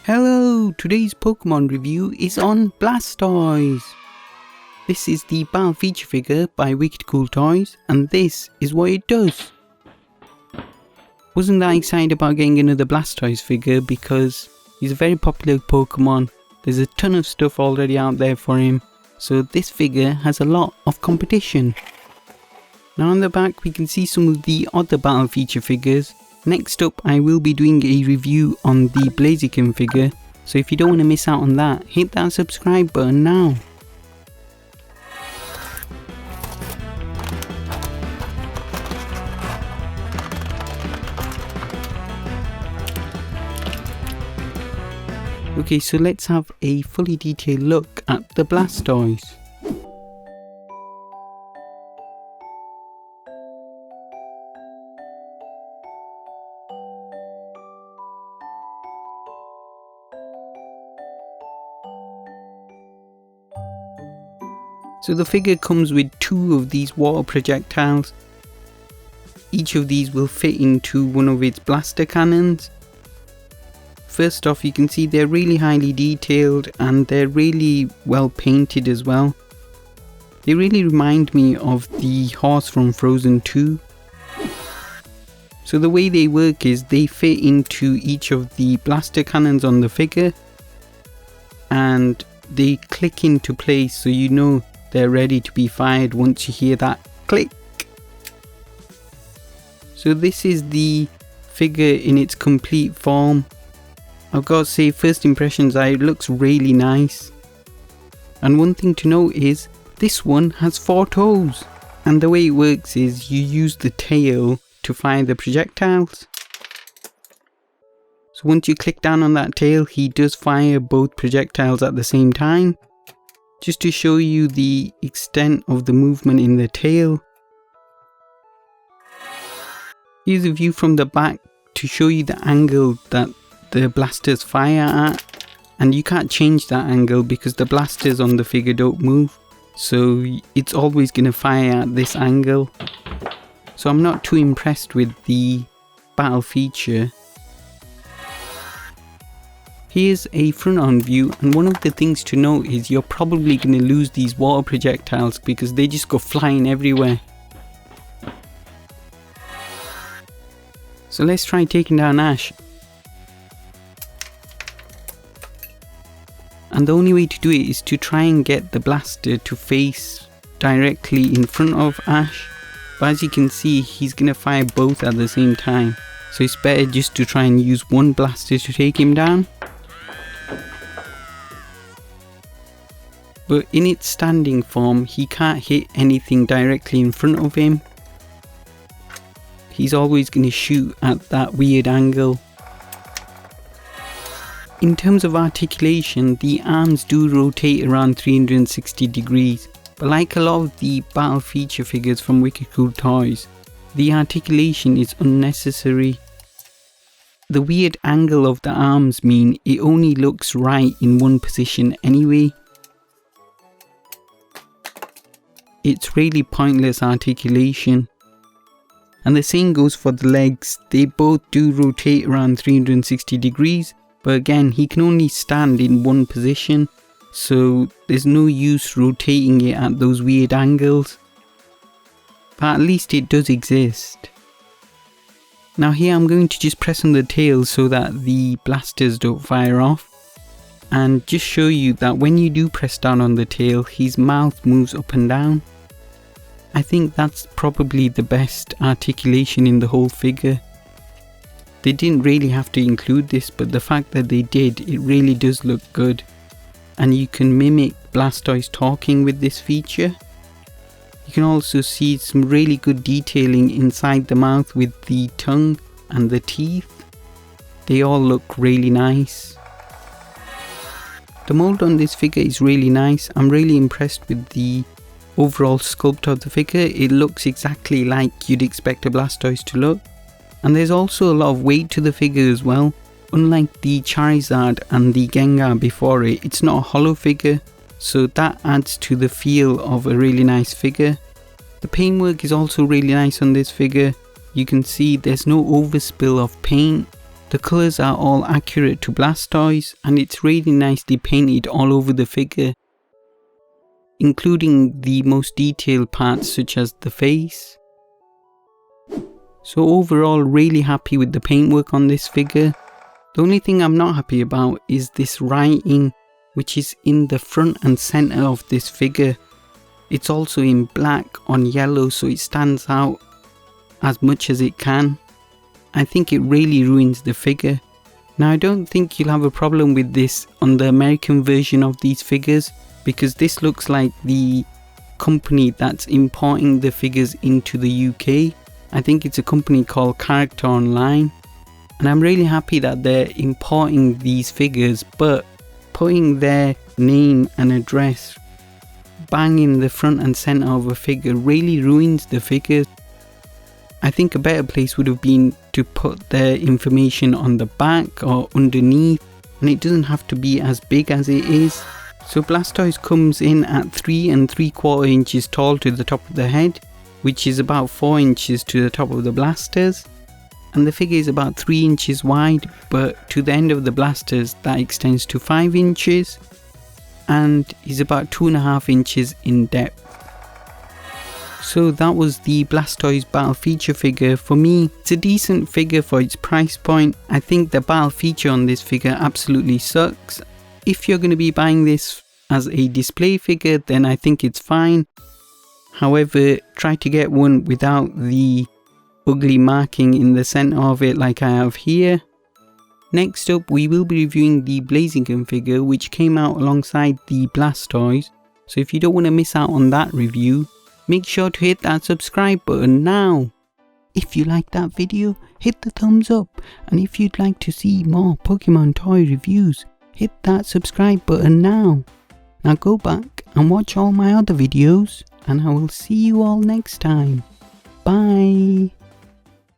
Hello, today's Pokemon review is on Blastoise. This is the Battle Feature figure by WCT Toys, and this is what it does. Wasn't that excited about getting another Blastoise figure because he's a very popular Pokemon. There's a ton of stuff already out there for him, so this figure has a lot of competition. Now on the back we can see some of the other Battle Feature figures. Next up I will be doing a review on the Blaziken figure, so if you don't want to miss out on that, hit that subscribe button now. Okay, so let's have a fully detailed look at the Blastoise. So the figure comes with two of these water projectiles. Each of these will fit into one of its blaster cannons. First off, you can see they're really highly detailed and they're really well painted as well. They really remind me of the horse from Frozen 2. So the way they work is they fit into each of the blaster cannons on the figure and they click into place, so you know they're ready to be fired once you hear that click. So this is the figure in its complete form. I've got to say, first impressions are it looks really nice. And one thing to note is this one has 4 toes. And the way it works is you use the tail to fire the projectiles. So once you click down on that tail, he does fire both projectiles at the same time. Just to show you the extent of the movement in the tail. Here's a view from the back to show you the angle that the blasters fire at, and you can't change that angle because the blasters on the figure don't move, so it's always going to fire at this angle. So I'm not too impressed with the battle feature. Here's a front on view, and one of the things to note is you're probably going to lose these water projectiles because they just go flying everywhere. So let's try taking down Ash. And the only way to do it is to try and get the blaster to face directly in front of Ash. But as you can see, he's going to fire both at the same time. So it's better just to try and use one blaster to take him down. But in its standing form, he can't hit anything directly in front of him. He's always going to shoot at that weird angle. In terms of articulation, the arms do rotate around 360 degrees. But like a lot of the battle feature figures from WCT Toys, the articulation is unnecessary. The weird angle of the arms mean it only looks right in one position anyway. It's really pointless articulation. And the same goes for the legs. They both do rotate around 360 degrees, but again, he can only stand in one position, so there's no use rotating it at those weird angles. But at least it does exist. Now here I'm going to just press on the tail so that the blasters don't fire off, and just show you that when you do press down on the tail, his mouth moves up and down. I think that's probably the best articulation in the whole figure. They didn't really have to include this, but the fact that they did, it really does look good. And you can mimic Blastoise talking with this feature. You can also see some really good detailing inside the mouth with the tongue and the teeth. They all look really nice. The mold on this figure is really nice. I'm really impressed with the overall sculpt of the figure. It looks exactly like you'd expect a Blastoise to look. And there's also a lot of weight to the figure as well. Unlike the Charizard and the Gengar before it, it's not a hollow figure, so that adds to the feel of a really nice figure. The paintwork is also really nice on this figure. You can see there's no overspill of paint. The The colours are all accurate to Blastoise and it's really nicely painted all over the figure, including the most detailed parts such as the face. So overall, really happy with the paintwork on this figure. The only thing I'm not happy about is this writing, which is in the front and centre of this figure. It's also in black on yellow, so it stands out as much as it can. I think it really ruins the figure. Now I don't think you'll have a problem with this on the American version of these figures, because this looks like the company that's importing the figures into the UK. I think it's a company called Character Online, and I'm really happy that they're importing these figures, but putting their name and address bang in the front and center of a figure really ruins the figure. I think a better place would have been to put their information on the back or underneath, and it doesn't have to be as big as it is. So Blastoise comes in at 3 3/4 inches tall to the top of the head, which is about 4 inches to the top of the blasters, and the figure is about 3 inches wide, but to the end of the blasters that extends to 5 inches and is about 2.5 inches in depth. So that was the Blastoise battle feature figure. For me, it's a decent figure for its price point. I think the battle feature on this figure absolutely sucks. If you're going to be buying this as a display figure, then I think it's fine. However, try to get one without the ugly marking in the center of it like I have here. Next up, we will be reviewing the Blaziken figure, which came out alongside the Blastoise. So if you don't want to miss out on that review, make sure to hit that subscribe button now. If you liked that video, hit the thumbs up, and if you'd like to see more Pokemon toy reviews, hit that subscribe button now. Now go back and watch all my other videos, and I will see you all next time. Bye.